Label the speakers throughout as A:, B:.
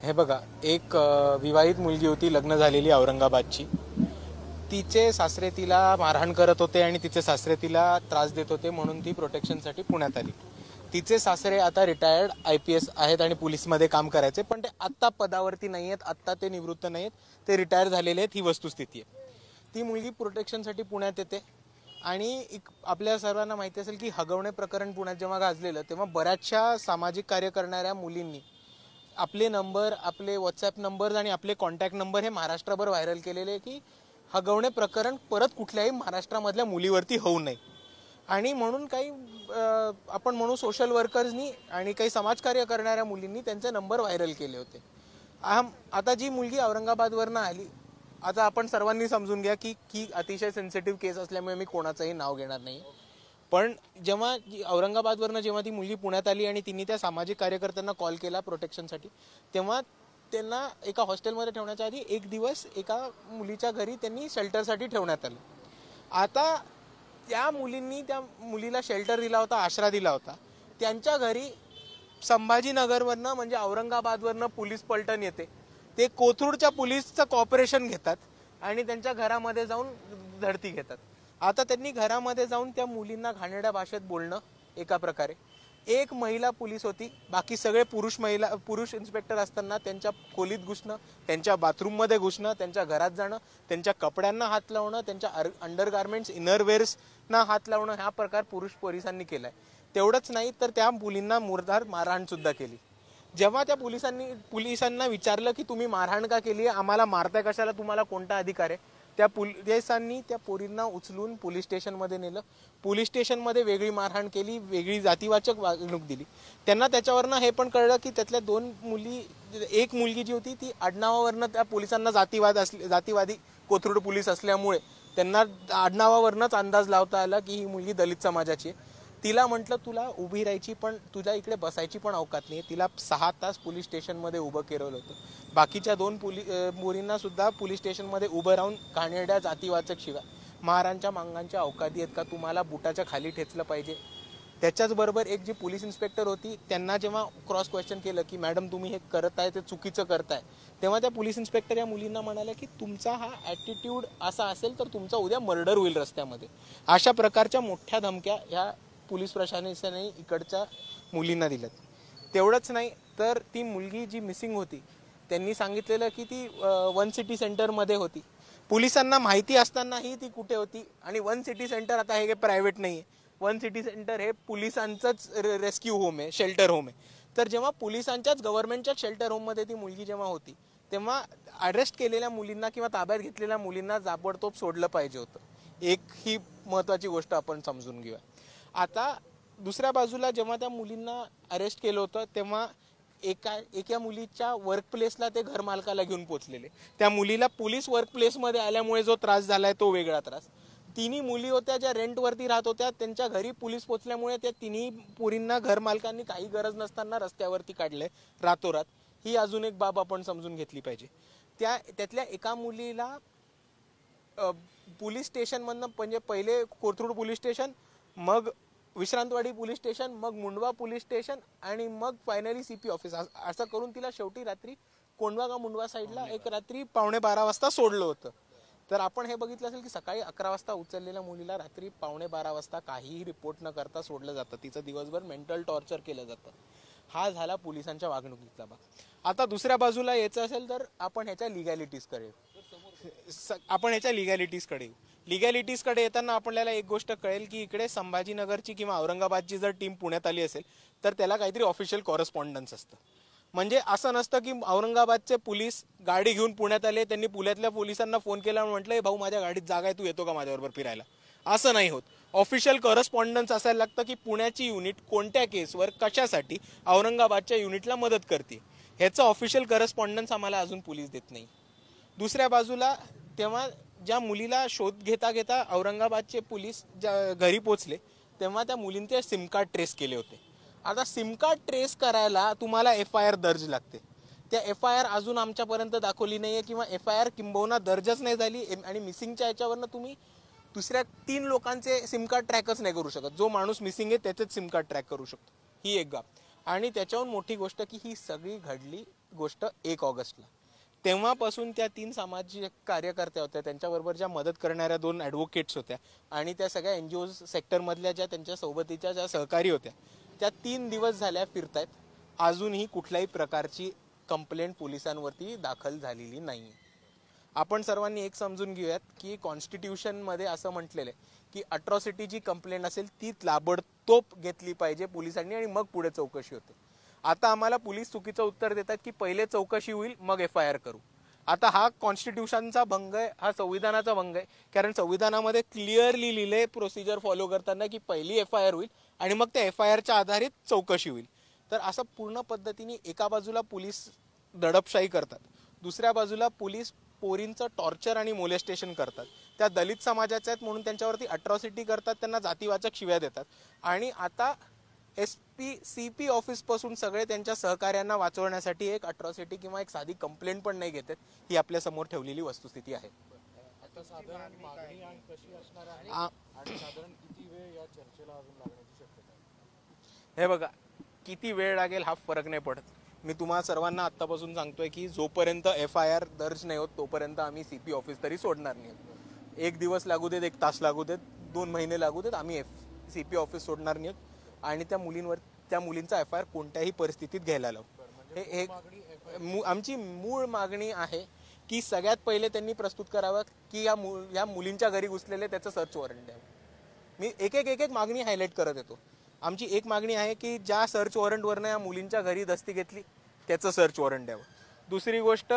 A: हे बघा, एक विवाहित मुलगी होती, लग्न झालेली औरंगाबादची. तिचे सासरे तिला मारहाण करत होते आणि तिचे सासरे तिला त्रास देत होते, म्हणून ती प्रोटेक्शनसाठी पुण्यात आली. तिचे सासरे आता रिटायर्ड IPS आहेत आणि पोलीसमध्ये काम करायचे, पण ते आत्ता पदावरती नाही आहेत, आत्ता ते निवृत्त नाही आहेत, ते रिटायर झालेले आहेत. ही वस्तुस्थिती आहे. ती मुलगी प्रोटेक्शनसाठी पुण्यात येते आणि आपल्या सर्वांना माहिती असेल की हगवणे प्रकरण पुण्यात जेव्हा गाजलेलं, तेव्हा बऱ्याचशा सामाजिक कार्य करणाऱ्या मुलींनी आपले नंबर, आपले व्हॉट्सॲप नंबर आणि आपले कॉन्टॅक्ट नंबर हे महाराष्ट्रभर व्हायरल केलेले की हगवणे प्रकरण परत कुठल्याही महाराष्ट्रामधल्या मुलीवरती होऊ नये. आणि म्हणून काही आपण म्हणू सोशल वर्कर्सनी आणि काही समाजकार्य करणाऱ्या मुलींनी त्यांचे नंबर व्हायरल केले होते. आता जी मुलगी औरंगाबादवरनं आली, आता आपण सर्वांनी समजून घ्या की की अतिशय सेन्सिटिव्ह केस असल्यामुळे मी कोणाचंही नाव घेणार नाही. पण जेव्हा औरंगाबादवरनं जेव्हा ती मुलगी पुण्यात आली आणि तिने त्या सामाजिक कार्यकर्त्यांना कॉल केला प्रोटेक्शनसाठी, तेव्हा त्यांना एका हॉस्टेलमध्ये ठेवण्याच्या आधी एक दिवस एका मुलीच्या घरी त्यांनी शेल्टरसाठी ठेवण्यात आलं. आता त्या मुलींनी त्या मुलीला शेल्टर दिला होता, आसरा दिला होता. त्यांच्या घरी संभाजीनगरवरनं म्हणजे औरंगाबादवरनं पोलीस पलटण येते. ते कोथरूडच्या पोलीसचं कॉपरेशन घेतात आणि त्यांच्या घरामध्ये जाऊन झडती घेतात. आता त्यांनी घरामध्ये जाऊन त्या मुलींना घाणेरड्या भाषेत बोलणं, एका प्रकारे एक महिला पोलीस होती, बाकी सगळे पुरुष इन्स्पेक्टर असताना त्यांच्या खोलीत घुसणं, त्यांच्या बाथरूममध्ये घुसणं, त्यांच्या घरात जाणं, त्यांच्या कपड्यांना हात लावणं, त्यांच्या अंडरगार्मेंट्स इनरवेअर्सना हात लावणं, हा प्रकार पुरुष पोलिसांनी केलाय. तेवढंच नाही तर त्या मुलींना मुर्दार मारहाण सुद्धा केली. जेव्हा त्या पोलिसांना विचारलं की तुम्ही मारहाण का केली, आम्हाला मारताय कशाला, तुम्हाला कोणता अधिकार आहे, त्या पोलिसांनी त्या पोरींना उचलून पोलीस स्टेशनमध्ये नेलं. पोलीस स्टेशनमध्ये वेगळी मारहाण केली, वेगळी जातीवाचक वागणूक दिली. त्यांना त्याच्यावरनं हे पण कळलं की त्यातल्या दोन मुली, एक मुलगी जी होती ती आडनावावरनं, त्या पोलिसांना जातीवादी कोथरूड पोलीस असल्यामुळे त्यांना आडनावावरनंच अंदाज लावता आला की ही मुलगी दलित समाजाची आहे. तिला म्हटलं तुला उभी राहायची पण, तुझ्या इकडे बसायची पण अवकात नाही. तिला 6 तास पोलीस स्टेशनमध्ये उभं केलं होतं. बाकीच्या 2 मुलींना सुद्धा पोलीस स्टेशनमध्ये उभं राहून घाणेरड्या जातीवाचक शिवाय, महारांच्या मांगांच्या अवकाती आहेत का, तुम्हाला बुटाच्या खाली ठेचलं पाहिजे. त्याच्याचबरोबर एक जी पोलीस इन्स्पेक्टर होती, त्यांना जेव्हा क्रॉस क्वेश्चन केलं की मॅडम तुम्ही हे करत आहे ते चुकीचं करताय, तेव्हा त्या पोलीस इन्स्पेक्टर या मुलींना म्हणाल्या की तुमचा हा ॲटिट्यूड असा असेल तर तुमचा उद्या मर्डर होईल रस्त्यामध्ये. अशा प्रकारच्या मोठ्या धमक्या ह्या पोलीस प्रशासनाने इकडच्या मुलींना दिल्यात. तेवढंच नाही तर ती मुलगी जी मिसिंग होती, त्यांनी सांगितलेलं की ती 1 सिटी सेंटरमध्ये होती. पोलिसांना माहिती असतानाही ती कुठे होती. आणि 1 सिटी सेंटर आता हे प्रायव्हेट नाही आहे, 1 सिटी सेंटर हे पोलिसांचंच रेस्क्यू होम आहे, शेल्टर होम आहे. तर जेव्हा पोलिसांच्याच गव्हर्नमेंटच्या शेल्टर होममध्ये ती मुलगी जेव्हा होती, तेव्हा अरेस्ट केलेल्या मुलींना किंवा ताब्यात घेतलेल्या मुलींना ताबडतोब सोडलं पाहिजे होतं. एक ही महत्त्वाची गोष्ट आपण समजून घेऊया. आता दुसऱ्या बाजूला जेव्हा त्या मुलींना अरेस्ट केलं होतं, तेव्हा एका मुलीच्या वर्क प्लेसला ते घर मालकाला घेऊन पोचलेले. त्या मुलीला पोलीस वर्क प्लेसमध्ये आल्यामुळे जो त्रास झालाय तो वेगळा त्रास. तिन्ही मुली होत्या ज्या रेंटवरती राहत होत्या, त्यांच्या घरी पोलीस पोचल्यामुळे त्या तिन्ही पोरींना घर मालकांनी काही गरज नसताना रस्त्यावरती काढलंय रातोरात. ही अजून एक बाब आपण समजून घेतली पाहिजे. त्यातल्या एका मुलीला पोलीस स्टेशनमधनं, म्हणजे पहिले कोथरूड पोलीस स्टेशन, मग विश्रांतवाडी पोलीस स्टेशन, मग मुंडवा पोलीस स्टेशन आणि मग फायनली CP ऑफिस, असं करून तिला शेवटी रात्री कोंडवा का मुंडवा साईडला एक रात्री 11:15 वाजता सोडलं होतं. तर आपण हे बघितलं असेल की सकाळी 11 वाजता उचललेल्या मुलीला रात्री 11:15 वाजता काहीही रिपोर्ट न करता सोडलं जातं. तिचं दिवसभर मेंटल टॉर्चर केलं जातं. हा झाला पोलिसांच्या वागणुकीचा भाग. आता दुसऱ्या बाजूला यायचं असेल तर आपण ह्याच्या लिगॅलिटीजकडे येऊ. लिगॅलिटीजकडे येताना आपल्याला एक गोष्ट कळेल की इकडे संभाजीनगरची किंवा औरंगाबादची जर टीम पुण्यात आली असेल तर त्याला काहीतरी ऑफिशियल कॉरेस्पॉन्डन्स असतं. म्हणजे असं नसतं की औरंगाबादचे पोलीस गाडी घेऊन पुण्यात आले, त्यांनी पुण्यातल्या पोलिसांना फोन केला आणि म्हटलं भाऊ माझ्या गाडीत जागा आहे, तू येतो का माझ्याबरोबर फिरायला. असं नाही होत. ऑफिशियल कॉरेस्पॉन्डन्स असायला लागतं की पुण्याची युनिट कोणत्या केसवर कशासाठी औरंगाबादच्या युनिटला मदत करते, ह्याचं ऑफिशियल कॉरेस्पॉन्डन्स आम्हाला अजून पोलीस देत नाही. दुसऱ्या बाजूला तेव्हा ज्या मुलीला शोध घेता घेता औरंगाबादचे पोलीस घरी पोचले, तेव्हा त्या मुलींचे सिम कार्ड ट्रेस केले होते. आता सिम कार्ड ट्रेस करायला तुम्हाला FIR दर्ज लागते. त्या FIR अजून आमच्यापर्यंत दाखवली नाही आहे किंवा FIR किंबहुना दर्जच नाही झाली. आणि मिसिंगच्या याच्यावरनं तुम्ही दुसऱ्या 3 लोकांचे सिम कार्ड ट्रॅकच नाही करू शकत. जो माणूस मिसिंग आहे त्याचेच सिम कार्ड ट्रॅक करू शकतो. ही एक बाब. आणि त्याच्याहून मोठी गोष्ट की ही सगळी घडली गोष्ट 1 ऑगस्टला. तेव्हापासून त्या 3 सामाजिक कार्यकर्त्या होत्या, त्यांच्याबरोबर ज्या मदत करणाऱ्या 2 ॲडव्होकेट्स होत्या आणि त्या सगळ्या NGO सेक्टरमधल्या ज्या त्यांच्या सोबतीच्या ज्या सहकारी होत्या, त्या 3 दिवस झाल्या फिरतायत. अजूनही कुठल्याही प्रकारची कंप्लेंट पोलिसांवरती दाखल झालेली नाही. आपण सर्वांनी एक समजून घेऊयात की कॉन्स्टिट्यूशनमध्ये असं म्हटलेलं आहे की अट्रॉसिटी जी कंप्लेंट असेल ती ताबडतोब घेतली पाहिजे पोलिसांनी आणि मग पुढे चौकशी होते. आता आम्हाला पोलीस चुकीचं उत्तर देतात की पहिले चौकशी होईल मग FIR करू. आता हा कॉन्स्टिट्यूशनचा भंग आहे, हा संविधानाचा भंग आहे. कारण संविधानामध्ये क्लिअरली लिहिले प्रोसिजर फॉलो करताना की पहिली FIR होईल आणि मग त्या FIRच्या आधारित चौकशी होईल. तर असं पूर्ण पद्धतीने एका बाजूला पोलीस दडपशाही करतात, दुसऱ्या बाजूला पोलीस पोरींचं टॉर्चर आणि मोलेस्टेशन करतात. त्या दलित समाजाच्या आहेत म्हणून त्यांच्यावरती अट्रॉसिटी करतात, त्यांना जातीवाचक शिव्या देतात. आणि आता CP ऑफिसपासून सगळे त्यांच्या सहकार्यांना वाचवण्यासाठी एक अट्रॉसिटी किंवा एक साधी कंप्लेंट पण नाही घेतात. ही आपल्या समोर ठेवलेली वस्तुस्थिती आहे.
B: आता साधारण मागणी कशी असणार आहे आणि साधारण किती वेळ या चर्चेला अजून लागण्याची शक्यता आहे?
A: हे बघा, किती वेळ लागेल हा फरक नाही पडत. मी तुम्हाला सर्वांना आत्तापासून सांगतोय की जोपर्यंत FIR दर्ज नाही होत तोपर्यंत आम्ही CP ऑफिस तरी सोडणार नाही. 1 दिवस लागू देत, 1 तास लागू देत, 2 महिने लागू देत, आम्ही CP ऑफिस सोडणार नाही आणि त्या मुलींचा FIR कोणत्याही परिस्थितीत घ्यायला लावू. हे आमची मूळ मागणी आहे की सगळ्यात पहिले त्यांनी प्रस्तुत करावं की या मुलींच्या घरी घुसलेले त्याचं सर्च वॉरंट द्यावं. मी एक मागणी हायलाईट करत येतो. आमची एक मागणी आहे की ज्या सर्च वॉरंटवरनं या मुलींच्या घरी दस्ती घेतली त्याचं सर्च वॉरंट द्यावं. दुसरी गोष्ट,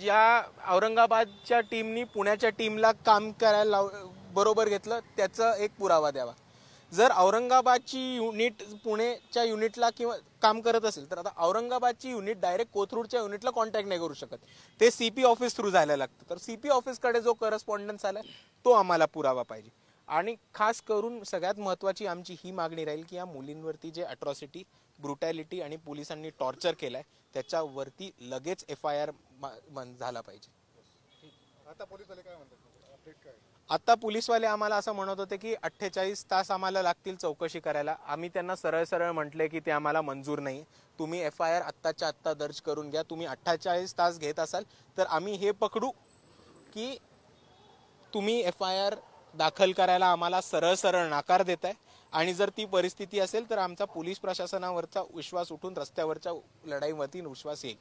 A: ज्या औरंगाबादच्या टीमनी पुण्याच्या टीमला काम करायला बरोबर घेतलं त्याचं एक पुरावा द्यावा. जर औरंगाबादची युनिट पुणेच्या युनिटला किंवा काम करत असेल तर आता औरंगाबादची युनिट डायरेक्ट कोथरूडच्या युनिटला कॉन्टॅक्ट नाही करू शकत, ते CP ऑफिस थ्रू जायला लागतं. तर CP ऑफिसकडे जो करस्पॉन्डन्स आला तो आम्हाला पुरावा पाहिजे. आणि खास करून सगळ्यात महत्त्वाची आमची ही मागणी राहील की या मुलींवरती जे अट्रॉसिटी, ब्रुटॅलिटी आणि पोलिसांनी टॉर्चर केलंय त्याच्यावरती लगेच FIR झाला पाहिजे.
B: आता पोलिसवाले काय म्हणतात, अपडेट काय?
A: आता पोलीसवाले आम्हाला असं म्हणत होते की 48 तास आम्हाला लागतील चौकशी करायला. आम्ही त्यांना सरळ म्हटले की ते आम्हाला मंजूर नाही. तुम्ही FIR आत्ताच्या आत्ता दर्ज करून घ्या. तुम्ही 48 तास घेत असाल तर आम्ही हे पकडू की तुम्ही FIR दाखल करायला आम्हाला सरळ नकार देताय आणि जर ती परिस्थिती असेल तर आमचा पोलीस प्रशासनावरचा विश्वास उठून रस्त्यावरच्या लढाईवरती विश्वास येईल.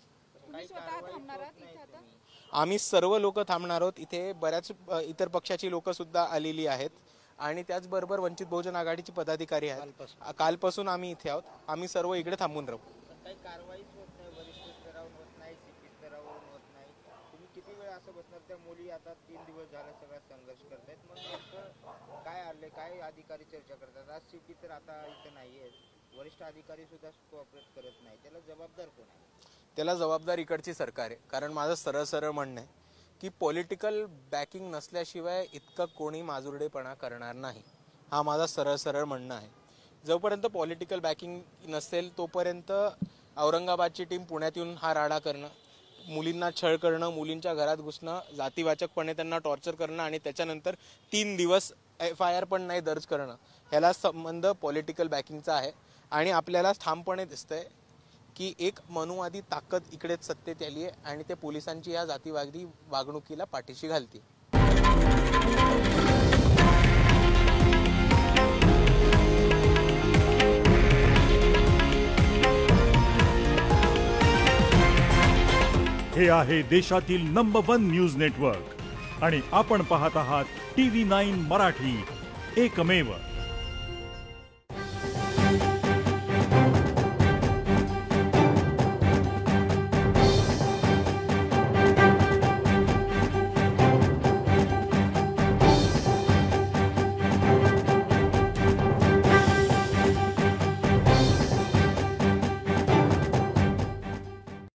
A: आम्ही सर्व लोक थांबणार आहोत. इथे बऱ्याच इतर पक्षाची लोक सुद्धा आलेली आहेत आणि त्याचबरोबर वंचित बहुजन आघाडीचे पदाधिकारी आहेत. कालपासून आम्ही इथे आहोत. आम्ही सर्व इकडे थांबून राहू.
C: काही कारवाईच होत नाही, वरिष्ठ स्तरावर होत नाही, CP स्तरावरून होत नाही. तुम्ही किती वेळ असं बसणार? त्या मुली आता 3 दिवस झाला सगळा संघर्ष करतायत. मग नेमकं काय आले, काय अधिकारी चर्चा करतात? आज CP तर आता इथं नाहीये, वरिष्ठ अधिकारी सुद्धा कोऑपरेट करत नाही. त्याला जबाबदार कोण आहे?
A: त्याला जबाबदार इकडची सरकार आहे. कारण माझं सरळ म्हणणं आहे की पॉलिटिकल बॅकिंग नसल्याशिवाय इतकं कोणी माजुरडेपणा करणार नाही. हा माझा सरळ म्हणणं आहे. जोपर्यंत पॉलिटिकल बॅकिंग नसेल तोपर्यंत औरंगाबादची टीम पुण्यात येऊन हा राडा करणं, मुलींना छळ करणं, मुलींच्या घरात घुसणं, जातीवाचकपणे त्यांना टॉर्चर करणं आणि त्याच्यानंतर 3 दिवस FIR पण नाही दर्ज करणं, ह्याला संबंध पॉलिटिकल बॅकिंगचा आहे. आणि आपल्याला ठामपणे दिसतंय की एक मनुवादी ताकद इकडेच सत्तेत आली आहे आणि ते पोलिसांची या जातीवादी वागणुकीला पाठीशी घालते.
D: हे आहे देशातील नंबर 1 न्यूज नेटवर्क आणि आपण पाहत आहात TV9 मराठी, एकमेव.